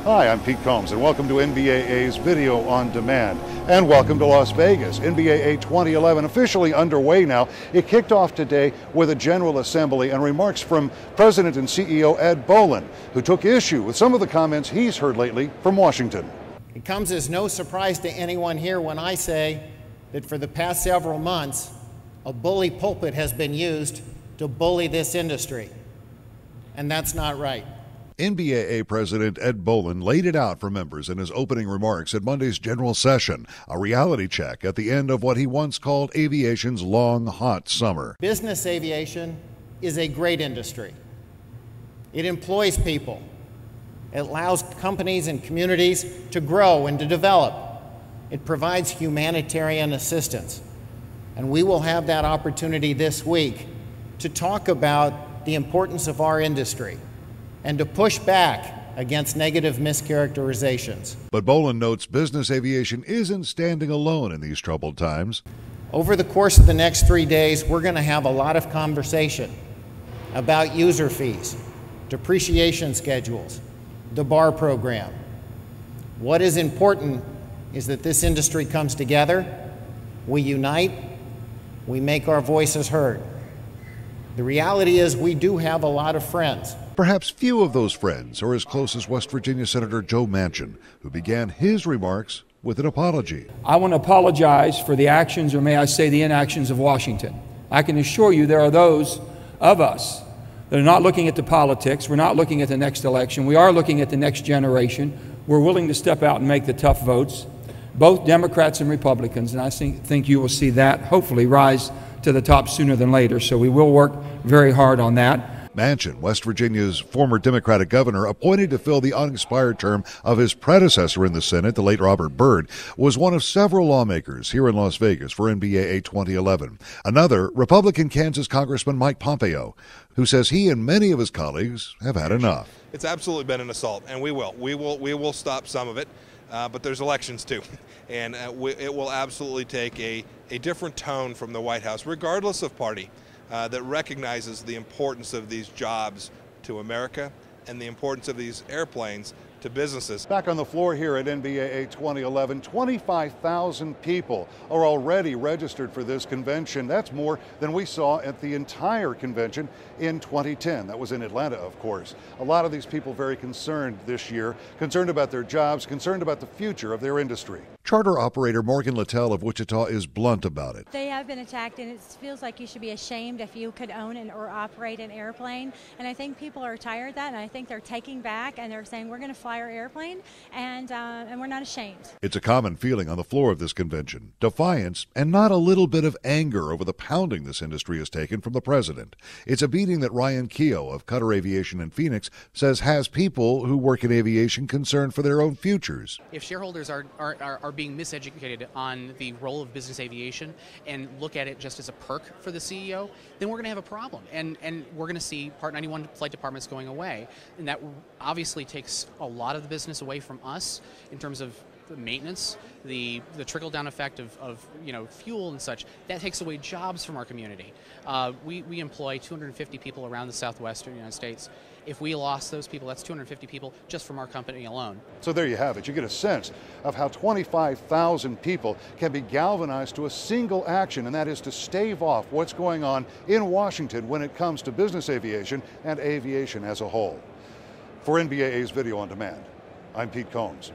Hi, I'm Pete Combs, and welcome to NBAA's Video on Demand. And welcome to Las Vegas. NBAA 2011 officially underway now. It kicked off today with a General Assembly and remarks from President and CEO Ed Bolin, who took issue with some of the comments he's heard lately from Washington. It comes as no surprise to anyone here when I say that for the past several months, a bully pulpit has been used to bully this industry. And that's not right. NBAA President Ed Bolin laid it out for members in his opening remarks at Monday's general session, a reality check at the end of what he once called aviation's long, hot summer. Business aviation is a great industry. It employs people. It allows companies and communities to grow and to develop. It provides humanitarian assistance. And we will have that opportunity this week to talk about the importance of our industry and to push back against negative mischaracterizations. But Bolin notes business aviation isn't standing alone in these troubled times. Over the course of the next 3 days, we're going to have a lot of conversation about user fees, depreciation schedules, the BAR program. What is important is that this industry comes together, we unite, we make our voices heard. The reality is we do have a lot of friends. Perhaps few of those friends are as close as West Virginia Senator Joe Manchin, who began his remarks with an apology. I want to apologize for the actions, or may I say the inactions, of Washington. I can assure you there are those of us that are not looking at the politics. We're not looking at the next election. We are looking at the next generation. We're willing to step out and make the tough votes, both Democrats and Republicans, and I think you will see that hopefully rise to the top sooner than later. So we will work very hard on that. Manchin, West Virginia's former Democratic governor, appointed to fill the unexpired term of his predecessor in the Senate, the late Robert Byrd, was one of several lawmakers here in Las Vegas for NBAA 2011. Another, Republican Kansas Congressman Mike Pompeo, who says he and many of his colleagues have had enough. It's absolutely been an assault, and we will stop some of it. But there's elections too, and it will absolutely take a different tone from the White House, regardless of party, that recognizes the importance of these jobs to America and the importance of these airplanes to businesses. Back on the floor here at NBAA 2011, 25,000 people are already registered for this convention. That's more than we saw at the entire convention in 2010. That was in Atlanta, of course. A lot of these people very concerned this year, concerned about their jobs, concerned about the future of their industry. Charter operator Morgan Littell of Wichita is blunt about it. They have been attacked, and it feels like you should be ashamed if you could own or operate an airplane. And I think people are tired of that, and I think they're taking back and they're saying we're going to fly our airplane, and we're not ashamed. It's a common feeling on the floor of this convention: defiance and not a little bit of anger over the pounding this industry has taken from the president. It's a beating that Ryan Keogh of Qatar Aviation in Phoenix says has people who work in aviation concerned for their own futures. If shareholders are being miseducated on the role of business aviation and look at it just as a perk for the CEO, then we're going to have a problem, and we're going to see Part 91 flight departments going away, and that obviously takes a lot of the business away from us in terms of the maintenance, the trickle-down effect of fuel and such. That takes away jobs from our community. We employ 250 people around the southwestern United States. If we lost those people, that's 250 people just from our company alone. So there you have it. You get a sense of how 25,000 people can be galvanized to a single action, and that is to stave off what's going on in Washington when it comes to business aviation and aviation as a whole. For NBAA's Video on Demand, I'm Pete Combs.